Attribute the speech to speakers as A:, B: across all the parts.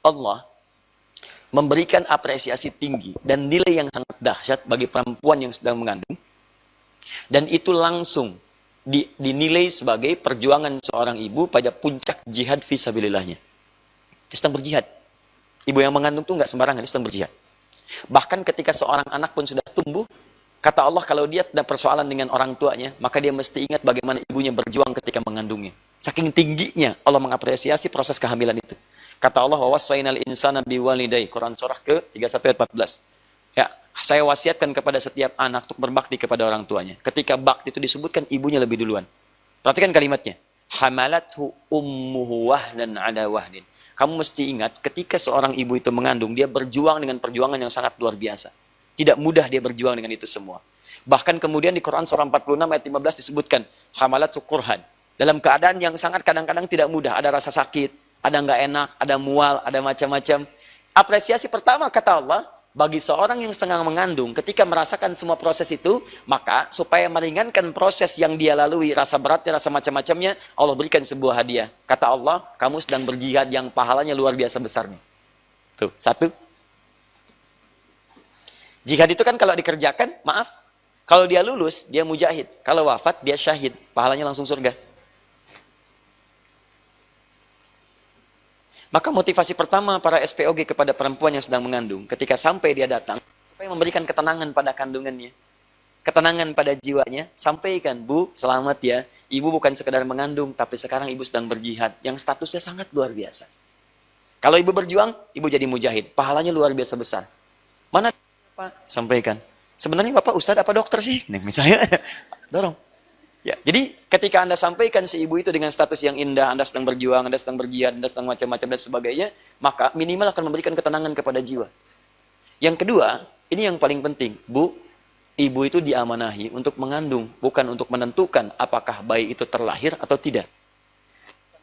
A: Allah memberikan apresiasi tinggi dan nilai yang sangat dahsyat bagi perempuan yang sedang mengandung, dan itu langsung dinilai sebagai perjuangan seorang ibu pada puncak jihad fisabilillahnya. Dia sedang berjihad. Ibu yang mengandung tuh nggak sembarangan, dia sedang berjihad. Bahkan ketika seorang anak pun sudah tumbuh, kata Allah kalau dia ada persoalan dengan orang tuanya, maka dia mesti ingat bagaimana ibunya berjuang ketika mengandungnya. Saking tingginya Allah mengapresiasi proses kehamilan itu. Kata Allah, wa wassaynal insana biwalidayhi, Quran surah ke-31 ayat 14. Ya, saya wasiatkan kepada setiap anak untuk berbakti kepada orang tuanya. Ketika bakti itu disebutkan, ibunya lebih duluan. Perhatikan kalimatnya. Hamalathu ummuhu wahnan ala wahnin. Kamu mesti ingat, ketika seorang ibu itu mengandung, dia berjuang dengan perjuangan yang sangat luar biasa. Tidak mudah dia berjuang dengan itu semua. Bahkan kemudian di Quran surah 46 ayat 15 disebutkan, hamalathu kurhan. Dalam keadaan yang sangat kadang-kadang tidak mudah. Ada rasa sakit, ada nggak enak, ada mual, ada macam-macam. Apresiasi pertama kata Allah, bagi seorang yang sedang mengandung, ketika merasakan semua proses itu, maka supaya meringankan proses yang dia lalui, rasa beratnya, rasa macam-macamnya, Allah berikan sebuah hadiah. Kata Allah, kamu sedang berjihad yang pahalanya luar biasa besarnya. Tuh, satu. Jihad itu kan kalau dikerjakan, maaf, kalau dia lulus, dia mujahid. Kalau wafat, dia syahid. Pahalanya langsung surga. Maka motivasi pertama para SPOG kepada perempuan yang sedang mengandung, ketika sampai dia datang, supaya memberikan ketenangan pada kandungannya, ketenangan pada jiwanya, sampaikan, Bu, selamat ya, ibu bukan sekedar mengandung, tapi sekarang ibu sedang berjihad, yang statusnya sangat luar biasa. Kalau ibu berjuang, ibu jadi mujahid, pahalanya luar biasa besar. Mana Pak? Sampaikan. Sebenarnya Bapak Ustadz apa dokter sih? Nih, misalnya, dorong. Ya, jadi ketika Anda sampaikan si ibu itu dengan status yang indah, Anda sedang berjuang, Anda sedang berjihad, Anda sedang macam-macam dan sebagainya, maka minimal akan memberikan ketenangan kepada jiwa. Yang kedua, ini yang paling penting, Bu, ibu itu diamanahi untuk mengandung, bukan untuk menentukan apakah bayi itu terlahir atau tidak.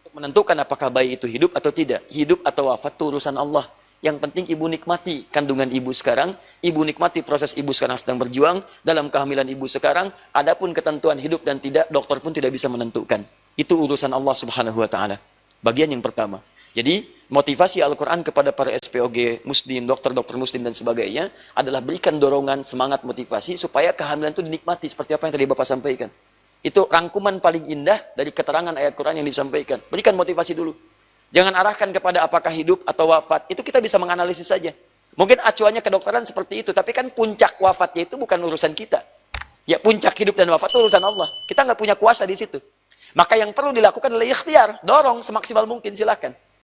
A: Untuk menentukan apakah bayi itu hidup atau tidak. Hidup atau wafat itu urusan Allah. Yang penting ibu nikmati kandungan ibu sekarang, ibu nikmati proses ibu sekarang sedang berjuang, dalam kehamilan ibu sekarang, adapun ketentuan hidup dan tidak, dokter pun tidak bisa menentukan. Itu urusan Allah Subhanahu wa Ta'ala. Bagian yang pertama. Jadi, motivasi Al-Quran kepada para SPOG Muslim, dokter-dokter Muslim dan sebagainya, adalah berikan dorongan, semangat, motivasi, supaya kehamilan itu dinikmati, seperti apa yang tadi Bapak sampaikan. Itu rangkuman paling indah dari keterangan ayat Quran yang disampaikan. Berikan motivasi dulu. Jangan arahkan kepada apakah hidup atau wafat. Itu kita bisa menganalisis saja. Mungkin acuannya kedokteran seperti itu. Tapi kan puncak wafatnya itu bukan urusan kita. Ya, puncak hidup dan wafat itu urusan Allah. Kita nggak punya kuasa di situ. Maka yang perlu dilakukan adalah ikhtiar. Dorong semaksimal mungkin, silakan.